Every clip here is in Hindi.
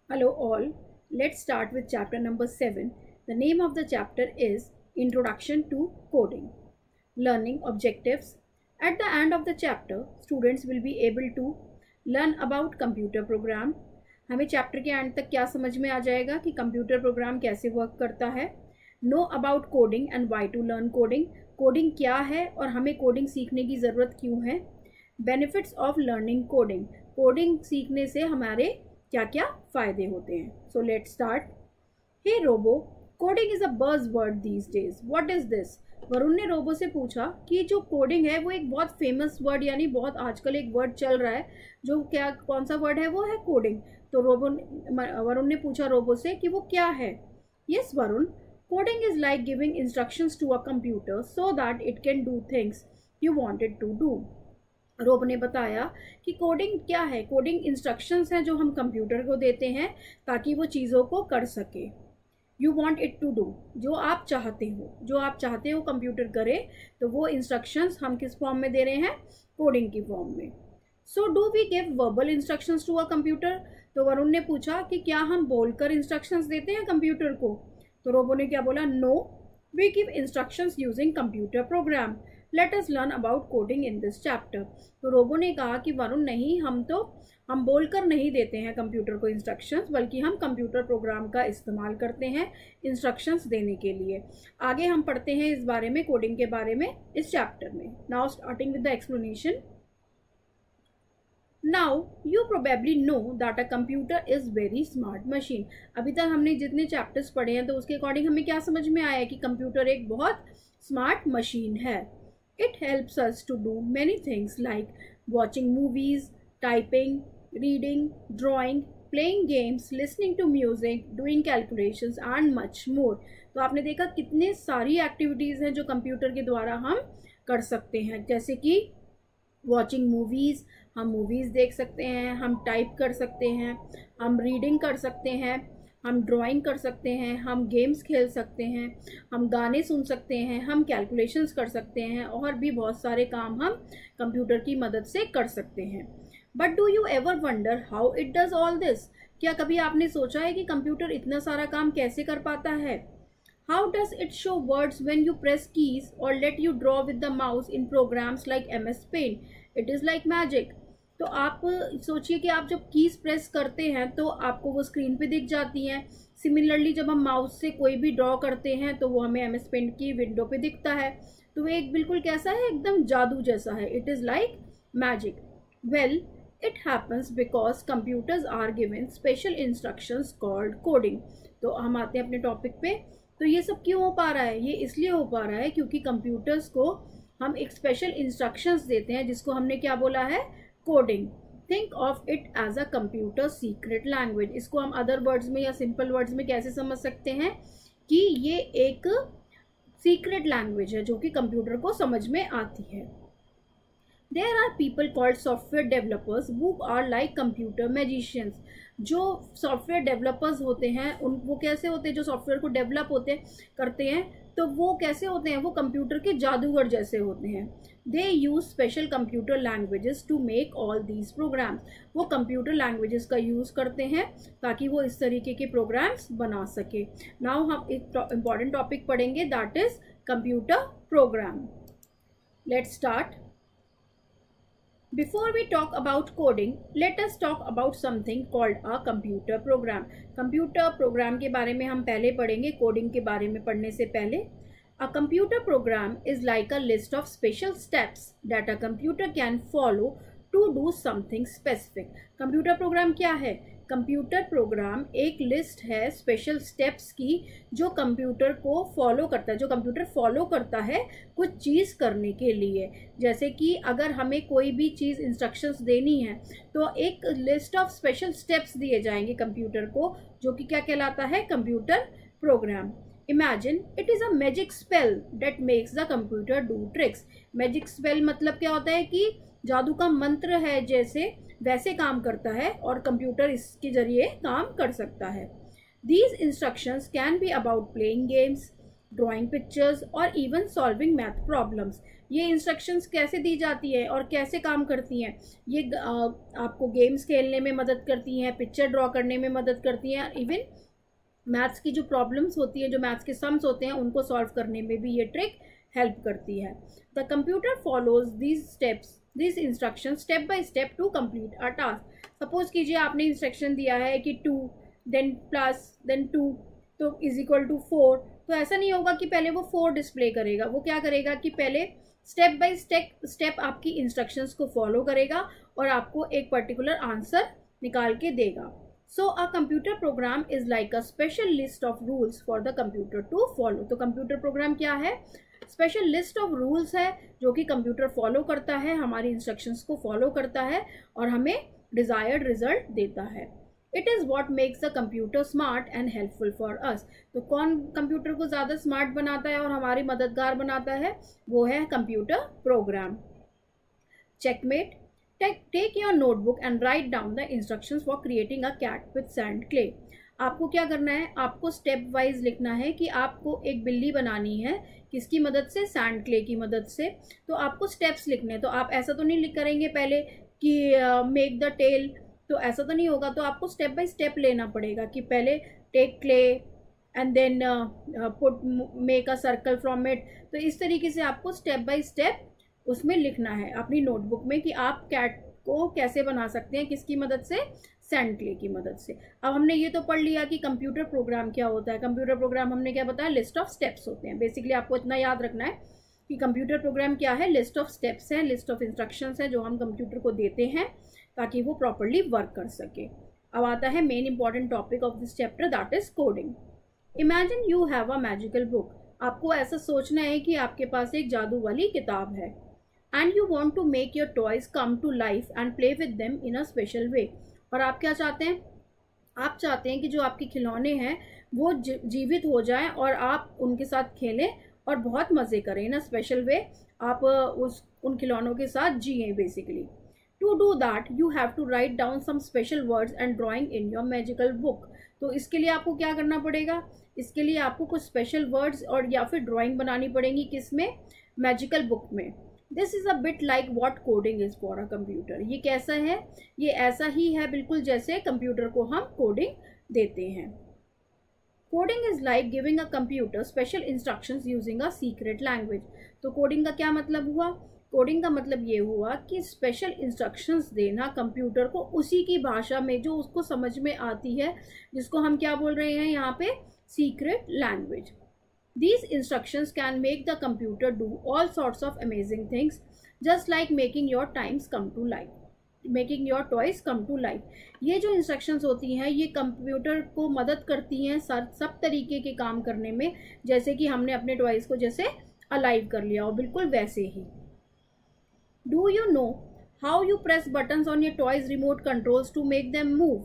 Hello all, let's start with chapter number 7. The name of the chapter is Introduction to Coding. Learning objectives. At the end of the chapter, students will be able to learn about computer program. हमें चैप्टर के एंड तक क्या समझ में आ जाएगा कि कंप्यूटर प्रोग्राम कैसे वर्क करता है. Know about coding and why to learn coding. Coding क्या है और हमें कोडिंग सीखने की ज़रूरत क्यों है. Benefits of learning coding. Coding सीखने से हमारे क्या क्या फ़ायदे होते हैं. So let's start. Hey Robo, coding is a buzz word these days. What is this. Varun ने रोबो से पूछा कि जो कोडिंग है वो एक बहुत फेमस वर्ड यानी बहुत आजकल एक वर्ड चल रहा है. जो क्या कौन सा वर्ड है वो है कोडिंग. तो वरुण ने पूछा रोबो से कि वो क्या है. Yes Varun, coding is like giving instructions to a computer so that it can do things you wanted to do. Robo ने बताया कि कोडिंग क्या है. कोडिंग इंस्ट्रक्शंस हैं जो हम कंप्यूटर को देते हैं ताकि वो चीज़ों को कर सके. You want it to do, जो आप चाहते हो कंप्यूटर करे, तो वो इंस्ट्रक्शंस हम किस फॉर्म में दे रहे हैं, कोडिंग की फॉर्म में. So do we give verbal instructions to a computer. तो वरुण ने पूछा कि क्या हम बोलकर इंस्ट्रक्शंस देते हैं कंप्यूटर को. तो रोबो ने क्या बोला, no, we give instructions using computer program. Let us learn about coding in this chapter. तो रोबो ने कहा कि वरुण नहीं, हम बोलकर नहीं देते हैं कंप्यूटर को इंस्ट्रक्शंस, बल्कि हम कंप्यूटर प्रोग्राम का इस्तेमाल करते हैं इंस्ट्रक्शंस देने के लिए. आगे हम पढ़ते हैं इस बारे में, कोडिंग के बारे में इस चैप्टर में. Now starting with the explanation. Now you probably know that a computer is very smart machine. अभी तक हमने जितने चैप्टर्स पढ़े हैं तो उसके अकॉर्डिंग हमें क्या समझ में आया कि कंप्यूटर एक बहुत स्मार्ट मशीन है. It helps us to do many things like watching movies, typing, reading, drawing, playing games, listening to music, doing calculations and much more. तो आपने देखा कितने सारी एक्टिविटीज़ हैं जो कंप्यूटर के द्वारा हम कर सकते हैं. जैसे कि वॉचिंग मूवीज़, हम मूवीज़ देख सकते हैं, हम टाइप कर सकते हैं, हम रीडिंग कर सकते हैं, हम ड्राइंग कर सकते हैं, हम गेम्स खेल सकते हैं, हम गाने सुन सकते हैं, हम कैलकुलेशंस कर सकते हैं और भी बहुत सारे काम हम कंप्यूटर की मदद से कर सकते हैं. But do you ever wonder how it does all this. क्या कभी आपने सोचा है कि कंप्यूटर इतना सारा काम कैसे कर पाता है. How does it show words when you press keys और let you draw with the mouse in programs like MS Paint. It is like magic. तो आप सोचिए कि आप जब कीज प्रेस करते हैं तो आपको वो स्क्रीन पे दिख जाती हैं. सिमिलरली जब हम माउस से कोई भी ड्रॉ करते हैं तो वो हमें MS Paint की विंडो पे दिखता है. तो वो एक बिल्कुल कैसा है, एकदम जादू जैसा है. It is like magic. Well, it happens because computers are given special instructions called coding. तो हम आते हैं अपने टॉपिक पे. तो ये सब क्यों हो पा रहा है, ये इसलिए हो पा रहा है क्योंकि कंप्यूटर्स को हम एक स्पेशल इंस्ट्रक्शंस देते हैं जिसको हमने क्या बोला है, coding. Think of it as a computer secret language. इसको हम अदर वर्ड्स में या सिंपल वर्ड्स में कैसे समझ सकते हैं कि ये एक सीक्रेट लैंग्वेज है जो कि कंप्यूटर को समझ में आती है. There are people called software developers who are like computer magicians. जो सॉफ्टवेयर डेवलपर्स होते हैं वो कैसे होते हैं, जो सॉफ्टवेयर को डेवलप करते हैं तो वो कैसे होते हैं, वो कंप्यूटर के जादूगर जैसे होते हैं. They use special computer languages to make all these programs. वो कंप्यूटर लैंग्वेजेस का यूज़ करते हैं ताकि वो इस तरीके के प्रोग्राम्स बना सके. नाउ हम एक इम्पॉर्टेंट टॉपिक पढ़ेंगे, that is computer program. Let's start. Before we talk about coding, let us talk about something called a computer program. Computer program के बारे में हम पहले पढ़ेंगे, coding के बारे में पढ़ने से पहले. A computer program is like a list of special steps that a computer can follow to do something specific. Computer program क्या है? कंप्यूटर प्रोग्राम एक लिस्ट है स्पेशल स्टेप्स की जो कंप्यूटर को फॉलो करता है, जो कंप्यूटर फॉलो करता है कुछ चीज़ करने के लिए. जैसे कि अगर हमें कोई भी चीज़ इंस्ट्रक्शंस देनी है तो एक लिस्ट ऑफ स्पेशल स्टेप्स दिए जाएंगे कंप्यूटर को, जो कि क्या कहलाता है, computer program. Imagine it is a magic spell that makes the computer do tricks. Magic spell मतलब क्या होता है कि जादू का मंत्र है, जैसे वैसे काम करता है और कंप्यूटर इसके जरिए काम कर सकता है. These instructions can be about playing games, drawing pictures और इवन सॉल्विंग मैथ प्रॉब्लम्स. ये इंस्ट्रक्शंस कैसे दी जाती है और कैसे काम करती हैं, ये आपको गेम्स खेलने में मदद करती हैं, पिक्चर ड्रॉ करने में मदद करती हैं, इवन मैथ्स की जो प्रॉब्लम्स होती है, जो मैथ्स के सम्स होते हैं, उनको सॉल्व करने में भी ये ट्रिक हेल्प करती है। The computer follows these steps this instruction step by step to complete a task. Suppose कीजिए आपने इंस्ट्रक्शन दिया है कि 2 देन प्लस देन 2 तो इज इक्वल टू 4, तो ऐसा नहीं होगा कि पहले वो 4 डिस्प्ले करेगा। वो क्या करेगा कि पहले स्टेप बाय स्टेप आपकी इंस्ट्रक्शंस को फॉलो करेगा और आपको एक पर्टिकुलर आंसर निकाल के देगा। So a computer program is like a special list of rules for the computer to follow. तो कंप्यूटर प्रोग्राम क्या है? स्पेशल लिस्ट ऑफ रूल्स है जो कि कंप्यूटर फॉलो करता है, हमारी इंस्ट्रक्शंस को फॉलो करता है और हमें डिजायर्ड रिजल्ट देता है। It is what makes the computer smart and helpful for us. तो कौन कंप्यूटर को ज़्यादा स्मार्ट बनाता है और हमारी मददगार बनाता है? वो है computer program. Checkmate. Take your notebook and write down the instructions for creating a cat with sand clay. आपको क्या करना है? आपको स्टेप वाइज लिखना है कि आपको एक बिल्ली बनानी है, किसकी मदद से? सैंड क्ले की मदद से। तो आपको स्टेप्स लिखने हैं। तो आप ऐसा तो नहीं करेंगे पहले कि मेक द टेल, तो ऐसा तो नहीं होगा। तो आपको स्टेप बाय स्टेप लेना पड़ेगा कि पहले take clay and then put make a circle from it. तो इस तरीके से आपको स्टेप बाय स्टेप उसमें लिखना है अपनी नोटबुक में कि आप कैट को कैसे बना सकते हैं, किसकी मदद से? सैंड क्ले की मदद से। अब हमने ये तो पढ़ लिया कि कंप्यूटर प्रोग्राम क्या होता है। कंप्यूटर प्रोग्राम हमने क्या बताया? लिस्ट ऑफ स्टेप्स होते हैं। बेसिकली आपको इतना याद रखना है कि कंप्यूटर प्रोग्राम क्या है? लिस्ट ऑफ स्टेप्स है, लिस्ट ऑफ इंस्ट्रक्शंस है जो हम कंप्यूटर को देते हैं ताकि वो प्रॉपरली वर्क कर सके। अब आता है main important topic of this chapter, that is coding. Imagine you have a magical book. आपको ऐसा सोचना है कि आपके पास एक जादू वाली किताब है and you want to make your toys come to life and play with them in a special way. और आप क्या चाहते हैं? आप चाहते हैं कि जो आपके खिलौने हैं वो जीवित हो जाएं और आप उनके साथ खेलें और बहुत मज़े करें इन अ स्पेशल वे। आप उन खिलौनों के साथ जिए basically. To do that you have to write down some special words and drawing in your magical book. तो इसके लिए आपको क्या करना पड़ेगा? इसके लिए आपको कुछ स्पेशल वर्ड्स और या फिर ड्राइंग बनानी पड़ेंगी। किसमें? मैजिकल बुक में। This is a bit like what coding is for a computer. ये कैसा है? ये ऐसा ही है बिल्कुल जैसे कंप्यूटर को हम कोडिंग देते हैं। Coding is like giving a computer special instructions using a secret language. तो कोडिंग का क्या मतलब हुआ? कोडिंग का मतलब ये हुआ कि स्पेशल इंस्ट्रक्शंस देना कंप्यूटर को उसी की भाषा में जो उसको समझ में आती है, जिसको हम क्या बोल रहे हैं यहाँ पे? Secret language. These instructions can make the computer do all sorts of amazing things, just like making your times come to life, making your toys come to life. ये जो instructions होती हैं ये कंप्यूटर को मदद करती हैं सब तरीके के काम करने में, जैसे कि हमने अपने टॉयज़ को जैसे अलाइव कर लिया हो, बिल्कुल वैसे ही। Do you know how you press buttons on your toys remote controls to make them move?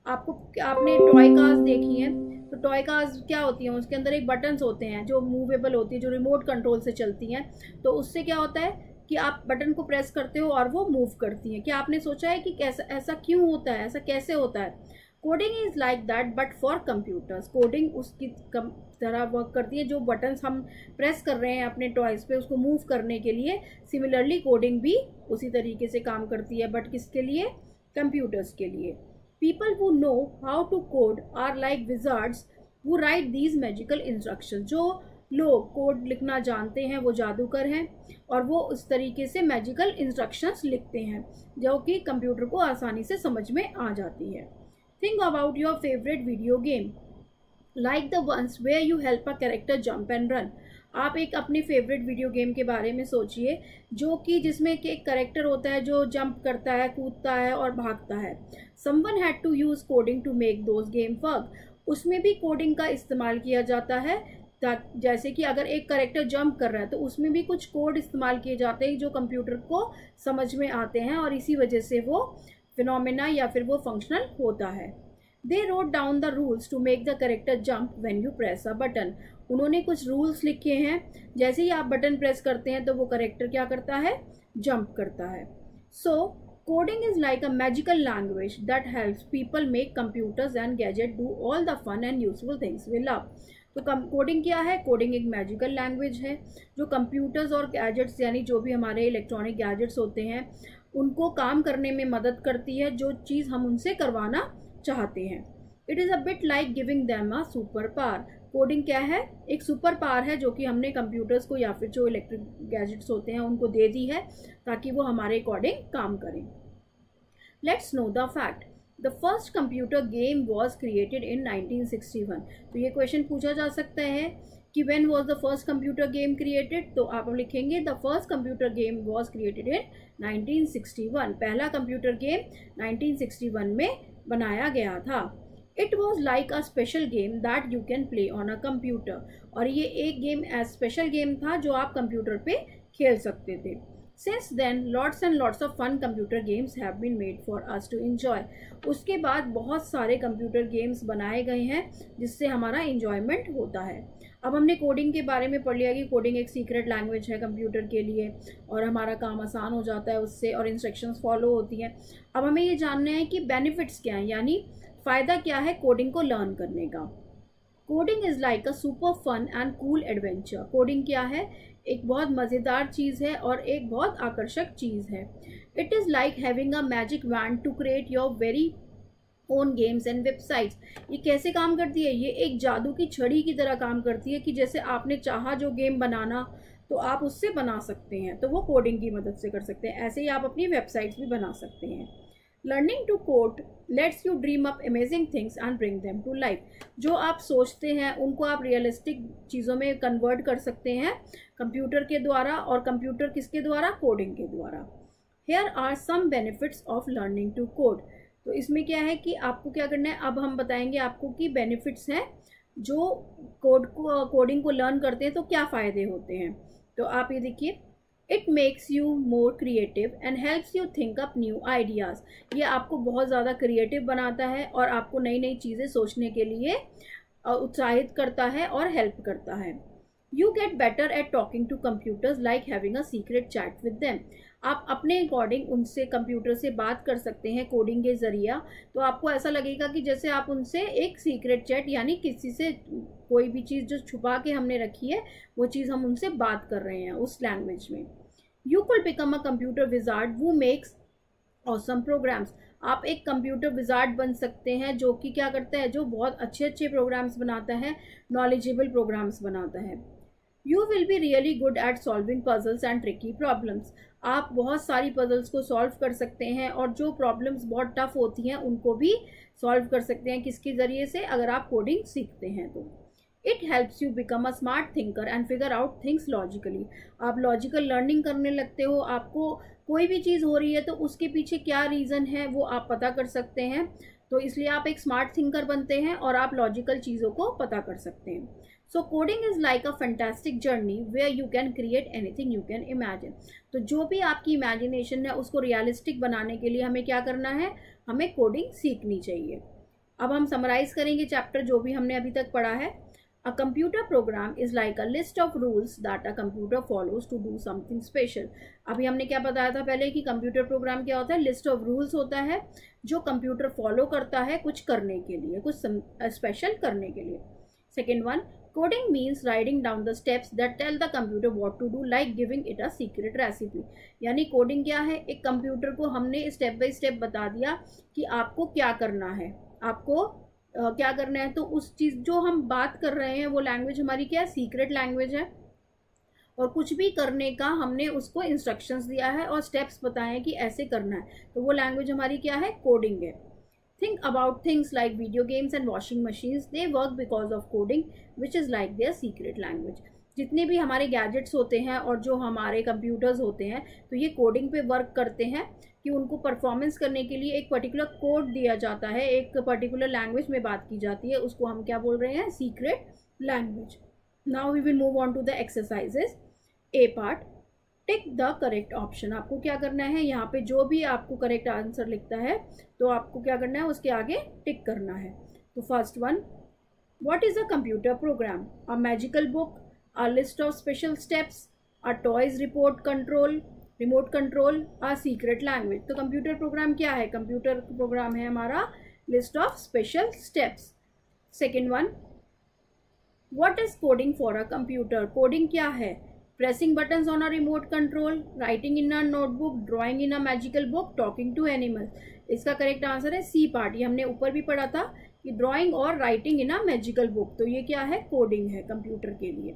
आपने टॉय कार्स देखी हैं, तो टॉय कार्स क्या होती हैं? उसके अंदर एक बटन्स होते हैं जो मूवेबल होती है, जो रिमोट कंट्रोल से चलती हैं। तो उससे क्या होता है कि आप बटन को प्रेस करते हो और वो मूव करती हैं। क्या आपने सोचा है कि ऐसा क्यों होता है, ऐसा कैसे होता है? Coding is like that but for computers. Coding उसकी तरह वर्क करती है। जो बटन्स हम प्रेस कर रहे हैं अपने टॉयज़ पे उसको मूव करने के लिए, सिमिलरली कोडिंग भी उसी तरीके से काम करती है, बट किसके लिए? कंप्यूटर्स के लिए। People who know how to code are like wizards who write these magical instructions. जो लोग कोड लिखना जानते हैं वो जादूगर हैं और वो उस तरीके से मैजिकल इंस्ट्रक्शंस लिखते हैं जो कि कंप्यूटर को आसानी से समझ में आ जाती है। Think about your favorite video game, like the ones where you help a character jump and run. आप एक अपने फेवरेट वीडियो गेम के बारे में सोचिए जो कि जिसमें कि एक कैरेक्टर होता है जो जंप करता है, कूदता है और भागता है। Someone had to use coding to make those game work. उसमें भी कोडिंग का इस्तेमाल किया जाता है, जैसे कि अगर एक कैरेक्टर जंप कर रहा है तो उसमें भी कुछ कोड इस्तेमाल किए जाते हैं जो कंप्यूटर को समझ में आते हैं और इसी वजह से वो फिनोमेना या फिर वो फंक्शनल होता है। They wrote down the rules to make the character jump when you press a button. उन्होंने कुछ रूल्स लिखे हैं, जैसे ही आप बटन प्रेस करते हैं तो वो कैरेक्टर क्या करता है? जंप करता है। So coding is like a magical language that helps people make computers and gadgets do all the fun and useful things we love. तो कोडिंग क्या है? कोडिंग एक मैजिकल लैंग्वेज है जो कंप्यूटर्स और गैजेट्स यानी जो भी हमारे इलेक्ट्रॉनिक गैजेट्स होते हैं उनको काम करने में मदद करती है, जो चीज़ हम उनसे करवाना चाहते हैं। It is a bit like giving them a super power. Coding क्या है? एक सुपर पावर है जो कि हमने कंप्यूटर्स को या फिर जो इलेक्ट्रिक गैजेट्स होते हैं उनको दे दी है ताकि वो हमारे अकॉर्डिंग काम करें। Let's know the fact. The first computer game was created in 1961। तो ये क्वेश्चन पूछा जा सकता है कि when was the first computer game created, तो आप लिखेंगे the first computer game was created in 1961। पहला कंप्यूटर गेम 1961 में बनाया गया था। It was like a special game that you can play on a computer. और ये एक गेम स्पेशल गेम था जो आप कंप्यूटर पे खेल सकते थे। Since then, lots and lots of fun computer games have been made for us to enjoy. उसके बाद बहुत सारे कंप्यूटर गेम्स बनाए गए हैं जिससे हमारा इंजॉयमेंट होता है। अब हमने कोडिंग के बारे में पढ़ लिया कि कोडिंग एक सीक्रेट लैंग्वेज है कंप्यूटर के लिए और हमारा काम आसान हो जाता है उससे और इंस्ट्रक्शंस फॉलो होती हैं। अब हमें ये जानना है कि बेनिफिट्स क्या हैं, यानी फ़ायदा क्या है कोडिंग को लर्न करने का। Coding is like a super fun and cool adventure. Coding क्या है? एक बहुत मज़ेदार चीज़ है और एक बहुत आकर्षक चीज़ है। It is like having a magic wand to create your very own games and websites. ये कैसे काम करती है? ये एक जादू की छड़ी की तरह काम करती है कि जैसे आपने चाहा जो गेम बनाना तो आप उससे बना सकते हैं, तो वो कोडिंग की मदद से कर सकते हैं। ऐसे ही आप अपनी वेबसाइट्स भी बना सकते हैं। Learning to code lets you dream up amazing things and bring them to life. जो आप सोचते हैं उनको आप रियलिस्टिक चीज़ों में कन्वर्ट कर सकते हैं कंप्यूटर के द्वारा, और कंप्यूटर किसके द्वारा? कोडिंग के द्वारा। Here are some benefits of learning to code. तो इसमें क्या है कि आपको क्या करना है, अब हम बताएंगे आपको कि बेनिफिट्स हैं जो कोडिंग को लर्न करते हैं तो क्या फ़ायदे होते हैं। तो आप ये देखिए, it makes you more creative and helps you think up new ideas. ये आपको बहुत ज़्यादा क्रिएटिव बनाता है और आपको नई नई चीज़ें सोचने के लिए उत्साहित करता है और हेल्प करता है। You get better at talking to computers like having a secret chat with them. आप अपने अकॉर्डिंग उनसे कंप्यूटर से बात कर सकते हैं कोडिंग के ज़रिए, तो आपको ऐसा लगेगा कि जैसे आप उनसे एक सीक्रेट चैट यानी किसी से कोई भी चीज़ जो छुपा के हमने रखी है वो चीज़ हम उनसे बात कर रहे हैं उस लैंग्वेज में। You could become a computer wizard who makes awesome programs. आप एक कंप्यूटर विजार्ड बन सकते हैं जो कि क्या करता है, जो बहुत अच्छे अच्छे प्रोग्राम्स बनाता है, नॉलेजेबल प्रोग्राम्स बनाता है। You will be really good at solving puzzles and tricky problems. आप बहुत सारी पजल्स को सॉल्व कर सकते हैं और जो प्रॉब्लम्स बहुत टफ होती हैं उनको भी सॉल्व कर सकते हैं। किसके ज़रिए से? अगर आप कोडिंग सीखते हैं तो। It helps you become a smart thinker and figure out things logically. आप लॉजिकल लर्निंग करने लगते हो, आपको कोई भी चीज़ हो रही है तो उसके पीछे क्या रीज़न है वो आप पता कर सकते हैं, तो इसलिए आप एक स्मार्ट थिंकर बनते हैं और आप लॉजिकल चीज़ों को पता कर सकते हैं। So coding is like a fantastic journey where you can create anything you can imagine. तो जो भी आपकी इमेजिनेशन है उसको रियलिस्टिक बनाने के लिए हमें क्या करना है, हमें कोडिंग सीखनी चाहिए। अब हम समराइज करेंगे चैप्टर जो भी हमने अभी तक पढ़ा है। A computer program is like a list of rules that a computer follows to do something special. अभी हमने क्या बताया था पहले कि कंप्यूटर प्रोग्राम क्या होता है? लिस्ट ऑफ रूल्स होता है जो कंप्यूटर फॉलो करता है कुछ करने के लिए, कुछ स्पेशल करने के लिए। Second one, coding means writing down the steps that tell the computer what to do like giving it a secret recipe. यानी कोडिंग क्या है? एक कंप्यूटर को हमने स्टेप बाय स्टेप बता दिया कि आपको क्या करना है, आपको क्या करना है। तो उस चीज़ जो हम बात कर रहे हैं वो लैंग्वेज हमारी क्या है? सीक्रेट लैंग्वेज है, और कुछ भी करने का हमने उसको इंस्ट्रक्शंस दिया है और स्टेप्स बताए हैं कि ऐसे करना है, तो वो लैंग्वेज हमारी क्या है? कोडिंग है। Think about things like video games and washing machines, they work because of coding which is like their secret language. जितने भी हमारे गैजेट्स होते हैं और जो हमारे कंप्यूटर्स होते हैं तो ये कोडिंग पे वर्क करते हैं कि उनको परफॉर्मेंस करने के लिए एक पर्टिकुलर कोड दिया जाता है, एक पर्टिकुलर लैंग्वेज में बात की जाती है, उसको हम क्या बोल रहे हैं? Secret language. Now we will move on to the exercises. A part, tick the correct option. आपको क्या करना है, यहाँ पे जो भी आपको करेक्ट आंसर लिखता है तो आपको क्या करना है, उसके आगे टिक करना है। तो first one, what is a computer programme? A magical book, a list of special steps, a toys remote control, a secret language। तो कंप्यूटर प्रोग्राम क्या है? कंप्यूटर प्रोग्राम है हमारा list of special steps. Second one, what is coding for a computer? Coding क्या है? Pressing buttons on a remote control, writing in a notebook, drawing in a magical book, talking to animals. इसका करेक्ट आंसर है सी पार्ट। ये हमने ऊपर भी पढ़ा था कि ड्राइंग और writing in a magical book, तो ये क्या है? कोडिंग है कंप्यूटर के लिए।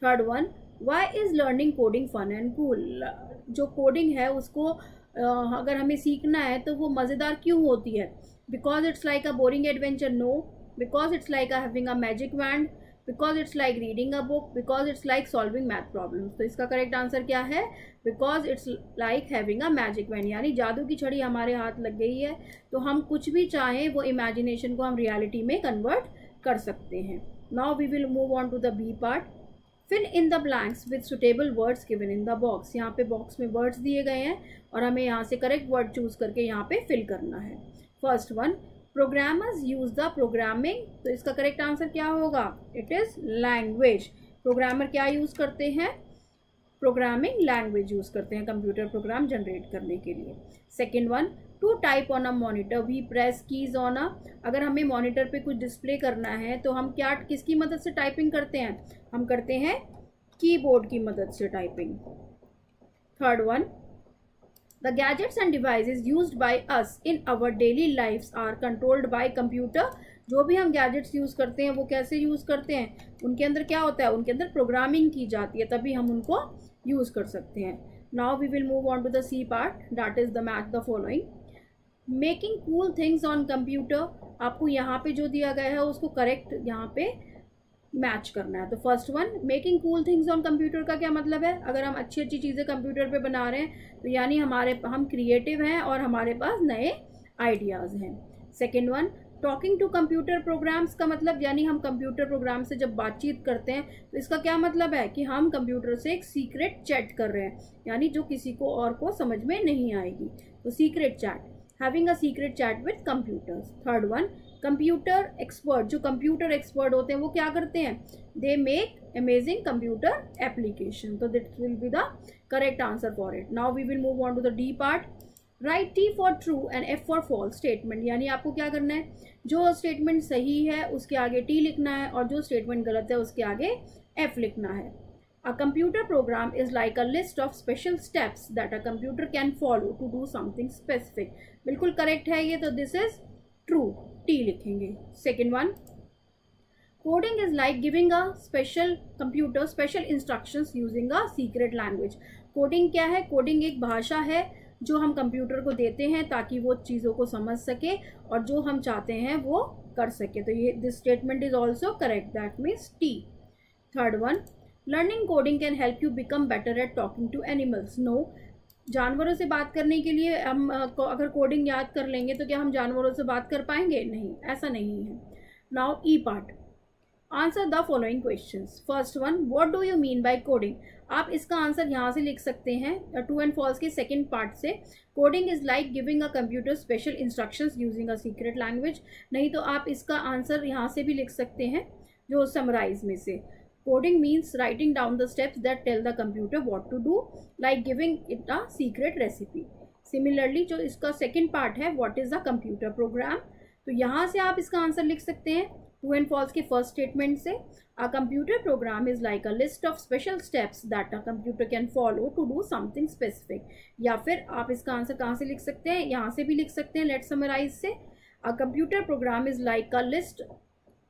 Third one, why is learning coding fun and cool? जो कोडिंग है उसको अगर हमें सीखना है तो वो मज़ेदार क्यों होती है? Because it's like a boring adventure? No. Because it's like having a magic wand? Because it's like reading a book? Because it's like solving math problems? तो इसका करेक्ट आंसर क्या है? Because it's like having a magic wand, यानी जादू की छड़ी हमारे हाथ लग गई है तो हम कुछ भी चाहें वो इमेजिनेशन को हम रियलिटी में कन्वर्ट कर सकते हैं। Now we will move on to the B part. Fill in the blanks with suitable words given in the box. यहाँ पे बॉक्स में वर्ड्स दिए गए हैं और हमें यहाँ से करेक्ट वर्ड चूज करके यहाँ पे फिल करना है। First one, programmers use the programming, तो इसका करेक्ट आंसर क्या होगा? It is language. प्रोग्रामर क्या यूज करते हैं? प्रोग्रामिंग लैंग्वेज यूज करते हैं कंप्यूटर प्रोग्राम जनरेट करने के लिए। Second one, to type on a monitor we press keys on a. अगर हमें मॉनिटर पे कुछ डिस्प्ले करना है तो हम क्या किसकी मदद से टाइपिंग करते हैं? हम करते हैं कीबोर्ड की मदद से typing. Third one, the gadgets and devices used by us in our daily lifes are controlled by computer. जो भी हम गैजेट्स यूज करते हैं वो कैसे यूज करते हैं? उनके अंदर क्या होता है? उनके अंदर प्रोग्रामिंग की जाती है, तभी हम उनको यूज कर सकते हैं। Now we will move on to the C part, that is the match the following. Making cool things on computer, आपको यहाँ पे जो दिया गया है उसको करेक्ट यहाँ पे मैच करना है। तो first one, making cool things on computer का क्या मतलब है? अगर हम अच्छी अच्छी चीज़ें कंप्यूटर पे बना रहे हैं तो यानी हम क्रिएटिव हैं और हमारे पास नए आइडियाज़ हैं। Second one, talking to computer programs का मतलब यानी हम कंप्यूटर प्रोग्राम से जब बातचीत करते हैं तो इसका क्या मतलब है? कि हम कंप्यूटर से एक सीक्रेट चैट कर रहे हैं, यानी जो किसी को और को समझ में नहीं आएगी, तो secret chat, having a secret chat with computers. Third one, computer expert, जो कंप्यूटर एक्सपर्ट होते हैं वो क्या करते हैं? They make amazing computer application, तो that will be the correct answer for it. Now we will move on to the D part. Right T for true and F for false statement, यानी आपको क्या करना है? जो स्टेटमेंट सही है उसके आगे टी लिखना है और जो स्टेटमेंट गलत है उसके आगे एफ लिखना है। A computer program is like a list of special steps that a computer can follow to do something specific. बिल्कुल करेक्ट है ये, तो दिस इज ट्रू, टी लिखेंगे। Second one, coding is like giving a special computer special instructions using a secret language. Coding क्या है? कोडिंग एक भाषा है जो हम कंप्यूटर को देते हैं ताकि वो चीज़ों को समझ सके और जो हम चाहते हैं वो कर सके, तो ये this statement is also correct, that means T. Third one, learning coding can help you become better at talking to animals. No, जानवरों से बात करने के लिए हम अगर कोडिंग याद कर लेंगे तो क्या हम जानवरों से बात कर पाएंगे? नहीं, ऐसा नहीं है। Now E part, answer the following questions. First one, what do you mean by coding? आप इसका आंसर यहाँ से लिख सकते हैं ट्रू एंड फॉल्स के सेकेंड पार्ट से। Coding is like giving a computer special instructions using a secret language. नहीं तो आप इसका आंसर यहाँ से भी लिख सकते हैं जो समराइज में से। Coding means writing down the steps that tell the computer what to do, like giving it a secret recipe. Similarly, जो इसका सेकेंड पार्ट है, what is a computer program, तो यहाँ से आप इसका आंसर लिख सकते हैं ट्रू एंड फॉल्स के फर्स्ट स्टेटमेंट से। A computer program is like a list of special steps that a computer can follow to do something specific. या फिर आप इसका आंसर कहाँ से लिख सकते हैं? यहाँ से भी लिख सकते हैं, लेट्स समराइज से। A computer program is like a list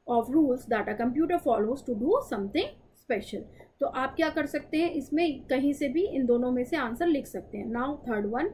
of rules that a computer follows to do something special. तो आप क्या कर सकते हैं? इसमें कहीं से भी इन दोनों में से आंसर लिख सकते हैं। Now third one,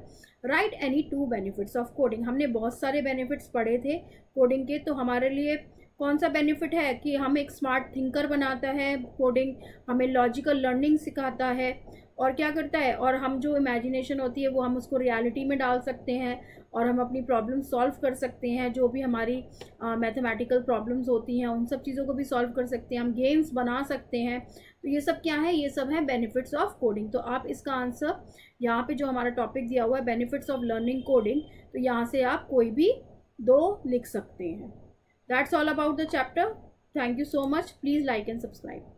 right any two benefits of coding. हमने बहुत सारे बेनिफिट्स पढ़े थे कोडिंग के, तो हमारे लिए कौन सा बेनिफिट है कि हम एक स्मार्ट थिंकर बनाता है कोडिंग, हमें लॉजिकल लर्निंग सिखाता है और क्या करता है, और हम जो इमेजिनेशन होती है वो हम उसको रियलिटी में डाल सकते हैं और हम अपनी प्रॉब्लम सॉल्व कर सकते हैं। जो भी हमारी मैथमेटिकल प्रॉब्लम्स होती हैं उन सब चीज़ों को भी सॉल्व कर सकते हैं, हम गेम्स बना सकते हैं। तो ये सब क्या है? ये सब है बेनिफिट्स ऑफ कोडिंग। तो आप इसका आंसर यहाँ पे जो हमारा टॉपिक दिया हुआ है बेनिफिट्स ऑफ लर्निंग कोडिंग, तो यहाँ से आप कोई भी दो लिख सकते हैं। That's all about the chapter. Thank you so much. Please like and subscribe.